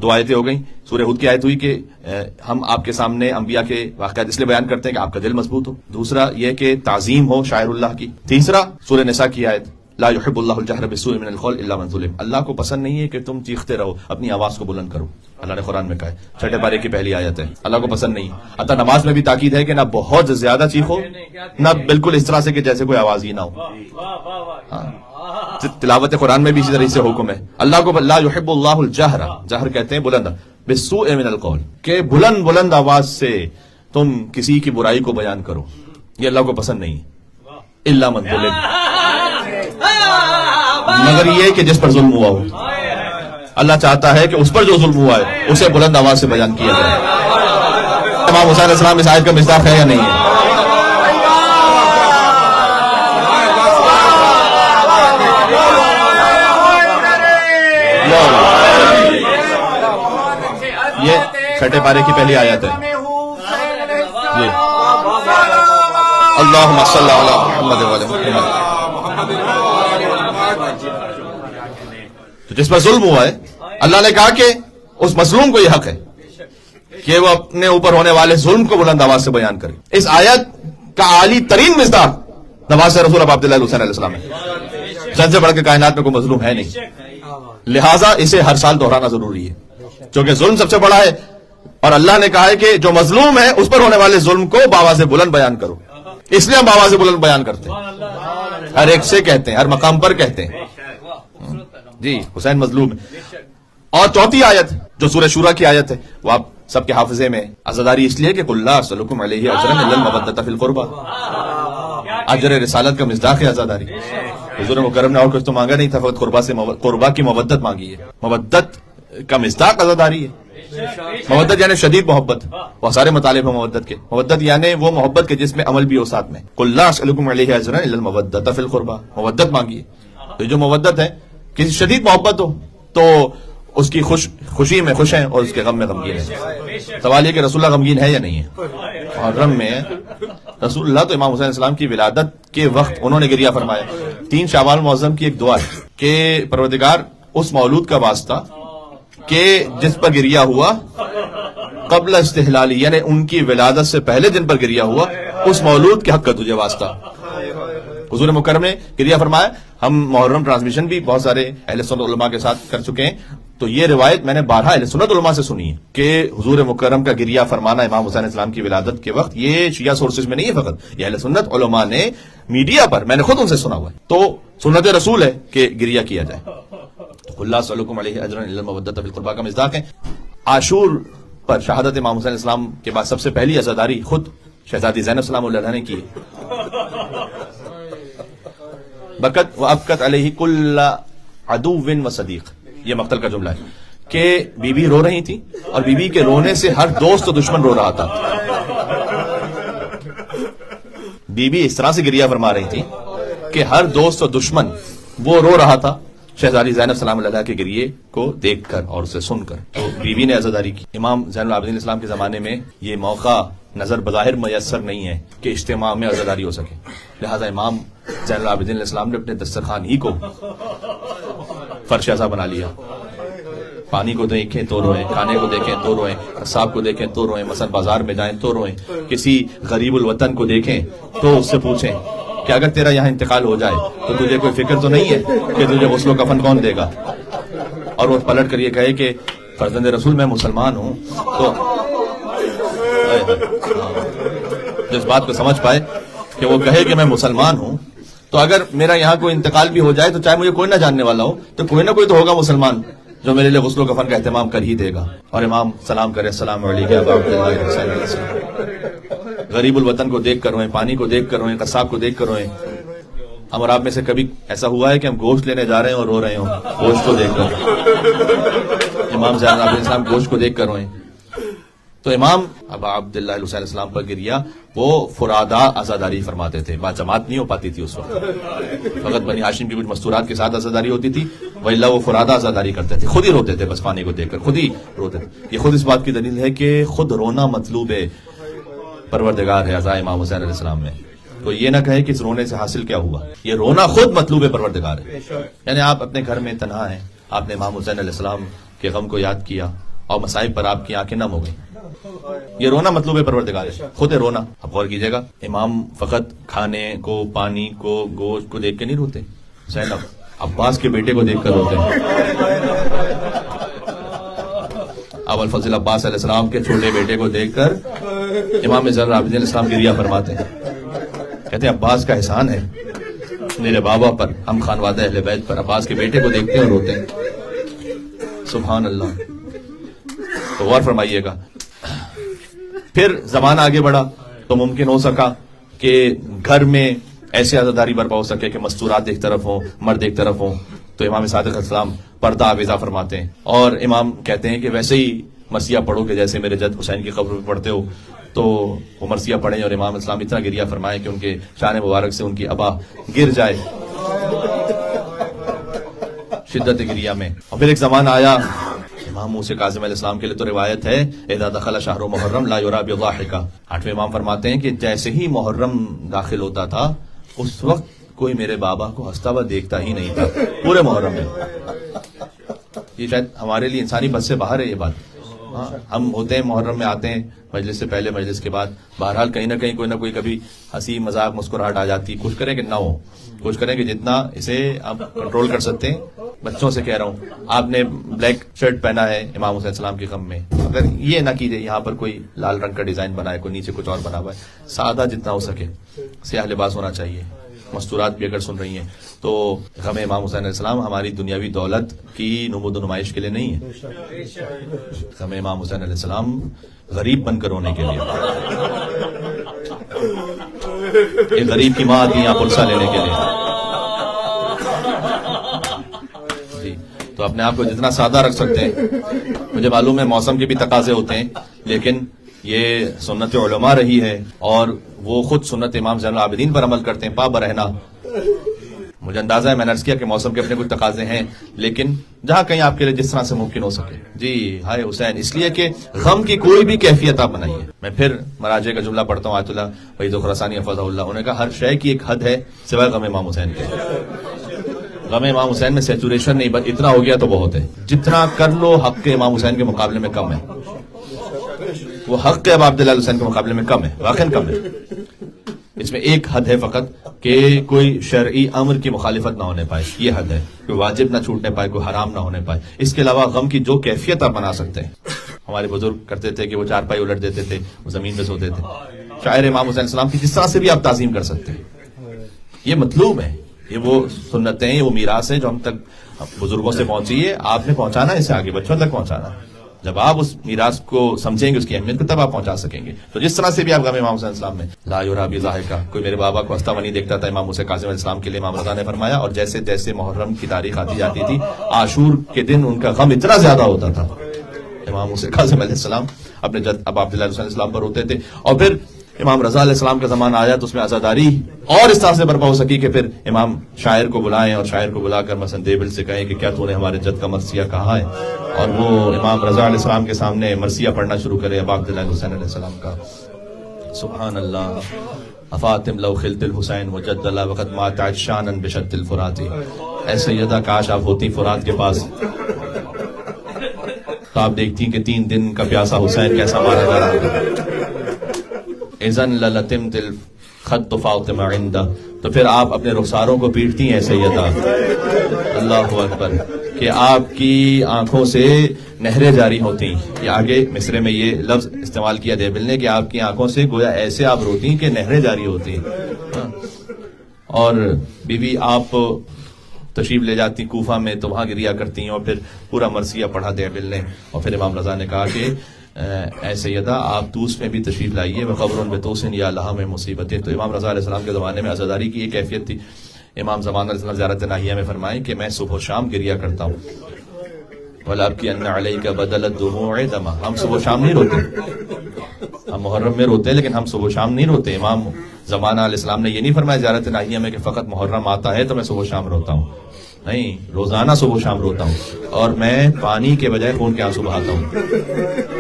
دو آیتیں ہو گئیں. سورہ ہود کی آیت ہوئی کہ ہم آپ کے سامنے انبیاء کے واقعات اس لیے بیان کرتے ہیں کہ آپ کا دل مضبوط ہو. دوسرا یہ کہ تعظیم ہو شاعر اللہ کی. تیسرا سورہ نساء کی آیت لا يحب اللہ الجہر بالسوء من القول الا من ظلم. اللہ کو پسند نہیں ہے کہ تم چیختے رہو، اپنی آواز کو بلند کرو. اللہ نے قرآن میں کہا ہے، چھٹے پارے کی پہلی آیت ہے. اللہ کو پسند نہیں. حتی نماز میں بھی تاکید ہے کہ نہ بہت زیادہ چیخو، نہ بالکل اس طرح سے کہ جیسے کوئی آواز ہی نہ ہو. تلاوت قرآن میں بھی اسی طرح سے حکم ہے. اللہ کو لا يحب اللہ الجہر، جہر کہتے ہیں بلند، بالسوء من القول، کہ بلند آواز سے تم کسی کی برائی کو بیان کرو، یہ اللہ کو پسند نہیں. الا من ظلم، مگر یہ کہ جس پر ظلم ہوا ہو. اللہ چاہتا ہے کہ اس پر جو ظلم ہوا ہے اسے بلند آواز سے بیان کیا جائے. امام حسین علیہ السلام اس آیت کا مصداق ہے یا نہیں ہے؟ یہ چھٹے پارے کی پہلی آیت ہے. اللہم صلی علی محمد وعلی محمد. تو جس پر ظلم ہوا ہے اللہ نے کہا کہ اس مظلوم کو یہ حق ہے کہ وہ اپنے اوپر ہونے والے ظلم کو بلند آواز سے بیان کرے. اس آیت کا عالی ترین مصداق نواز رسول اب عبداللہ حسین علیہ السلام ہے. سب سے بڑھ کے کائنات میں کوئی مظلوم ہے نہیں، لہٰذا اسے ہر سال دہرانا ضروری ہے کیونکہ ظلم سب سے بڑا ہے. اور اللہ نے کہا ہے کہ جو مظلوم ہے اس پر ہونے والے ظلم کو بآواز بلند بیان کرو. اس لیے ہم بآواز بلند بیان کرتے ہیں، ہر ایک سے کہتے ہیں، ہر مقام پر کہتے ہیں جی حسین مظلوم ہے. اور چوتھی آیت جو سورہ شورا کی آیت ہے وہ آپ سب کے حافظے میں. عزاداری اس لیے کہ قل لا اسألکم علیہ اجرا الا المودۃ فی القربى، اجر رسالت کا مصداق ہے عزاداری. حضور مکرم نے اور کچھ تو مانگا نہیں تھا، فقط قربا کی مودت مانگی ہے. مودت کا مصداق عزاداری ہے. مودت یعنی شدید محبت، بہت سارے مطالب ہیں مودت کے. مودت یعنی وہ محبت کے جس میں عمل بھی ہو ساتھ میں. قل لا اسألکم علیہ اجرا الا المودۃ فی القربى، مودت مانگی ہے. تو جو مودت ہے کسی شدید محبت ہو تو اس کی خوشی میں خوش ہیں اور اس کے غم میں غمگین ہیں. سوال یہ کہ رسول اللہ غمگین ہے یا نہیں ہے؟ محرم میں رسول اللہ تو امام حسین السلام کی ولادت کے وقت انہوں نے گریہ فرمایا. 3 شعبان معظم کی ایک دعا ہے کہ پروردگار اس مولود کا واسطہ کہ جس پر گریہ ہوا قبل استحلالی، یعنی ان کی ولادت سے پہلے جن پر گریہ ہوا، اس مولود کے حق کا تجھے واسطہ. حضور مکرم نے گریہ فرمایا. ہم محرم ٹرانسمیشن بھی بہت سارے اہل سنت علماء کے ساتھ کر چکے ہیں، تو یہ روایت میں نے 12 اہل سنت علماء سے سنی ہے کہ حضور مکرم کا گریہ فرمانا امام حسین السلام کی ولادت کے وقت، یہ شیعہ سورسز میں نہیں ہے فقط، یہ اہل سنت علماء نے میڈیا پر، میں نے خود ان سے سنا ہوا ہے. تو سنت رسول ہے کہ گریہ کیا جائے. اللہ صلی اللہ علیہ اجرا الا المودۃ فی القربى کا مصداق ہے. عاشور پر شہادت امام حسین السلام کے بعد سب سے پہلی عزاداری خود شہزادی زینب سلام اللہ علیہ نے کی. بکت و ابکت علیہ کل عدو و صدیق، یہ مقتل کا جملہ ہے کہ بی بی رو رہی تھی اور بی بی کے رونے سے ہر دوست و دشمن رو رہا تھا. بی بی اس طرح سے گریہ فرما رہی تھی کہ ہر دوست و دشمن وہ رو رہا تھا شہزادی زینب سلام اللہ کے گریے کو دیکھ کر اور اسے سن کر. تو بی بی نے عزاداری کی. امام زین العابدین اسلام کے زمانے میں یہ موقع نظر بظاہر میسر نہیں ہے کہ اجتماع میں عزاداری ہو سکے، لہذا امام زین العابدین الاسلام نے اپنے دسترخوان ہی کو فرش ایسا بنا لیا. پانی کو دیکھیں تو روئیں، کھانے کو دیکھیں تو روئیں، قصاب کو دیکھیں تو روئیں، مثلا بازار میں جائیں تو روئیں، کسی غریب الوطن کو دیکھیں تو اس سے پوچھیں کہ اگر تیرا یہاں انتقال ہو جائے تو تجھے کوئی فکر تو نہیں ہے کہ تجھے غسل و کفن کون دے گا. اور وہ پلٹ کر یہ کہے کہ فرزند رسول میں مسلمان ہوں. تو جس بات کو سمجھ پائے کہ وہ کہے کہ میں مسلمان ہوں، تو اگر میرا یہاں کوئی انتقال بھی ہو جائے تو چاہے مجھے کوئی نہ جاننے والا ہو تو کوئی نہ کوئی تو ہوگا مسلمان جو میرے لیے غسل و کفن کا اہتمام کر ہی دے گا. اور امام سلام کرے السلام علیکم. غریب الوطن کو دیکھ کر روئیں، پانی کو دیکھ کر روئیں، قصاب کو دیکھ کر روئیں. ہم اور آپ میں سے کبھی ایسا ہوا ہے کہ ہم گوشت لینے جا رہے ہیں اور رو رہے ہوں گوشت کو دیکھ کر؟ امام زین العابدین السلام گوشت کو دیکھ کر روئیں. تو امام ابا عبداللہ حسین السلام پر گریہ وہ فرادا عزاداری فرماتے تھے. بات جماعت نہیں ہو پاتی تھی اس وقت، فقط بنی ہاشم کی کچھ مستورات کے ساتھ عزاداری ہوتی تھی، وإلا وہ فرادا عزاداری کرتے تھے. خود ہی روتے تھے، بس پانی کو دیکھ کر خود ہی روتے تھے. یہ خود اس بات کی دلیل ہے کہ خود رونا مطلوب ہے پروردگار ہے عزا امام حسین علیہ السلام میں. تو یہ نہ کہے کہ اس رونے سے حاصل کیا ہوا، یہ رونا خود مطلوب پروردگار ہے. یعنی آپ اپنے گھر میں تنہا ہیں، آپ نے امام حسین علیہ السلام کے غم کو یاد کیا اور مصائب پر آپ کی آنکھیں نم ہو گئی. یہ رونا مطلوب پروردگار ہے، خود ہے رونا. اب غور کیجیے گا، امام فقط کھانے کو، پانی کو، گوشت کو دیکھ کے نہیں روتے، حسین عباس کے بیٹے کو دیکھ کر روتے ہیں. ابو الفضل عباس علیہ السلام کے چھوٹے بیٹے کو دیکھ کر امام زین العابدین علیہ السلام گریہ فرماتے ہیں. کہتے ہیں عباس کا احسان ہے میرے بابا پر، ہم خانوادہ اہل بیت پر، عباس کے بیٹے کو دیکھتے ہیں اور روتے ہیں. سبحان اللہ. تو غور فرمائیے گا. پھر زمانہ آگے بڑھا تو ممکن ہو سکا کہ گھر میں ایسی عزاداری برپا ہو سکے کہ مستورات ایک طرف ہوں، مرد ایک طرف ہوں. تو امام صادق علیہ السلام پردہ آویزہ فرماتے ہیں، اور امام کہتے ہیں کہ ویسے ہی مرثیہ پڑھو کہ جیسے میرے جد حسین کی قبر پہ پڑھتے ہو. تو وہ مرثیہ پڑھیں اور امام اسلام اتنا گریہ فرمائے کہ ان کے شان مبارک سے ان کی ابا گر جائے شدت گریہ میں. اور پھر ایک زمانہ آیا امام موسیٰ کاظم علیہ السلام کے لیے تو روایت ہے اذا دخل شہر محرم لا یرا بضاحکہ. 8ویں امام فرماتے ہیں کہ جیسے ہی محرم داخل ہوتا تھا اس وقت کوئی میرے بابا کو ہنستا ہوا دیکھتا ہی نہیں تھا پورے محرم میں. یہ شاید ہمارے لیے انسانی بس سے باہر ہے یہ بات. ہاں ہم ہوتے ہیں محرم میں آتے ہیں مجلس سے پہلے مجلس کے بعد، بہرحال کہیں نہ کہیں کوئی نہ کوئی کبھی ہنسی مذاق مسکراہٹ آ جاتی. کوشش کریں کہ نہ ہو، کوشش کریں کہ جتنا اسے آپ کنٹرول کر سکتے ہیں. بچوں سے کہہ رہا ہوں، آپ نے بلیک شرٹ پہنا ہے امام حسین السلام کے غم میں، اگر یہ نہ کیجیے یہاں پر کوئی لال رنگ کا ڈیزائن بنا ہے، کوئی نیچے کچھ اور بنا ہوا ہے، سادہ جتنا ہو سکے سیاہ لباس ہونا چاہیے. مستورات بھی اگر سن رہی ہیں تو غم امام حسین علیہ السلام ہماری دنیاوی دولت کی نمود و نمائش کے لیے نہیں ہے. غم امام حسین علیہ السلام غریب بن کر رونے کے لیے. ایک غریب کی ماں آتی ہے یہاں پلسہ لینے کے لیے. جی تو اپنے آپ کو جتنا سادہ رکھ سکتے ہیں. مجھے معلوم ہے موسم کے بھی تقاضے ہوتے ہیں، لیکن یہ سنت علماء رہی ہے اور وہ خود سنت امام زین العابدین پر عمل کرتے ہیں پا برہنا. مجھے اندازہ ہے، میں نے عرض کیا کہ موسم کے اپنے کچھ تقاضے ہیں، لیکن جہاں کہیں آپ کے لیے جس طرح سے ممکن ہو سکے. جی ہائے حسین، اس لیے کہ غم کی کوئی بھی کیفیت آپ بنائیے. میں پھر مراجع کا جملہ پڑھتا ہوں، آیت اللہ وحید خراسانی حفظہ اللہ. انہوں نے کہا ہر شے کی ایک حد ہے سوائے غم امام حسین کے. غم امام حسین میں سیچوریشن نہیں، بس اتنا ہو گیا تو بہت ہے. جتنا کر لو حق کے امام حسین کے مقابلے میں کم ہے. وہ حق ابا عبداللہ حسین کے مقابلے میں کم ہے، واقعا کم ہے. اس میں ایک حد ہے فقط کہ کوئی شرعی امر کی مخالفت نہ ہونے پائے، یہ حد ہے. کوئی واجب نہ چھوٹنے پائے، کوئی حرام نہ ہونے پائے. اس کے علاوہ غم کی جو کیفیت آپ بنا سکتے ہیں. ہمارے بزرگ کرتے تھے کہ وہ چارپائی الٹ دیتے تھے، وہ زمین پہ سوتے تھے. شاعر امام حسین السلام کی جس طرح سے بھی آپ تعظیم کر سکتے ہیں. یہ مطلوب ہے، یہ وہ سنتیں ہیں، وہ میراث ہے جو ہم تک بزرگوں سے پہنچی ہے. آپ نے پہنچانا ہے اسے آگے بچوں تک پہنچانا. جب آپ اس میراث کو سمجھیں گے، اس کی اہمیت کو، تب آپ پہنچا سکیں گے. تو جس طرح سے بھی آپ غم امام حسین السلام میں لا یرا بضاحکہ، کوئی میرے بابا کو ہنستا ہوا نہیں دیکھتا تھا امام موسیٰ کاظم علیہ السلام کے لیے امام رضا نے فرمایا. اور جیسے جیسے محرم کی تاریخ آتی جاتی تھی، عاشور کے دن ان کا غم اتنا زیادہ ہوتا تھا. امام موسیٰ کاظم علیہ السلام اپنے جد ابا عبداللہ علیہ السلام پر ہوتے تھے. اور پھر امام رضا علیہ السلام کا زمانہ آیا تو اس میں عزاداری اور اس طرح سے برپا ہو سکی کہ پھر امام شاعر کو بلائیں اور شاعر کو بلا کر مثلا دیبل سے کہیں کہ کیا تو نے ہمارے جد کا مرثیہ کہا ہے، اور وہ امام رضا علیہ السلام کے سامنے مرثیہ پڑھنا شروع کرے ابا عبداللہ حسین علیہ السلام کا. سبحان اللہ. افاطم لو خلت الحسین وجد اللہ وقت مات عطشانا بشط الفرات. اے سیدہ کاش آپ ہوتی فرات کے پاس تو آپ دیکھتی کہ 3 دن کا پیاسا حسین کیسا مارا جا رہا تھا. اذن للتمت الخط فاطمہ عندہ. تو پھر آپ اپنے رخساروں کو پیٹتی ہیں سیدہ، اللہ اکبر، کہ آپ کی آنکھوں سے نہریں جاری ہوتی. یہ آگے مصرے میں یہ لفظ استعمال کیا دیبل نے کہ آپ کی آنکھوں سے گویا ایسے آپ روتی کہ نہریں جاری ہوتی. اور بی بی آپ تشریف لے جاتی کوفہ میں تو وہاں گریہ کرتی ہیں، اور پھر پورا مرثیہ پڑھا دیبل نے. اور پھر امام رضا نے کہا کہ اے سیدہ آپ توس میں بھی تشریف لائیے، وقبر بتوسن یا لہا میں مصیبتیں. تو امام رضا علیہ السلام کے زمانے میں عزاداری کی ایک کیفیت تھی. امام زمان علیہ السلام زیارت ناہیہ میں فرمائیں کہ میں صبح و شام گریہ کرتا ہوں. وَلَابْكِيَنَّ عَلَيْكَ بَدَلَ الدُّمُوعِ دَمًا. ہم صبح و شام نہیں روتے، ہم محرم میں روتے ہیں لیکن ہم صبح و شام نہیں روتے. امام زمانہ علیہ السلام نے یہ نہیں فرمایا زیارت ناہیہ میں کہ فقط محرم آتا ہے تو میں صبح و شام روتا ہوں. نہیں، روزانہ صبح و شام روتا ہوں، اور میں پانی کے بجائے خون کے آنسو بہاتا ہوں.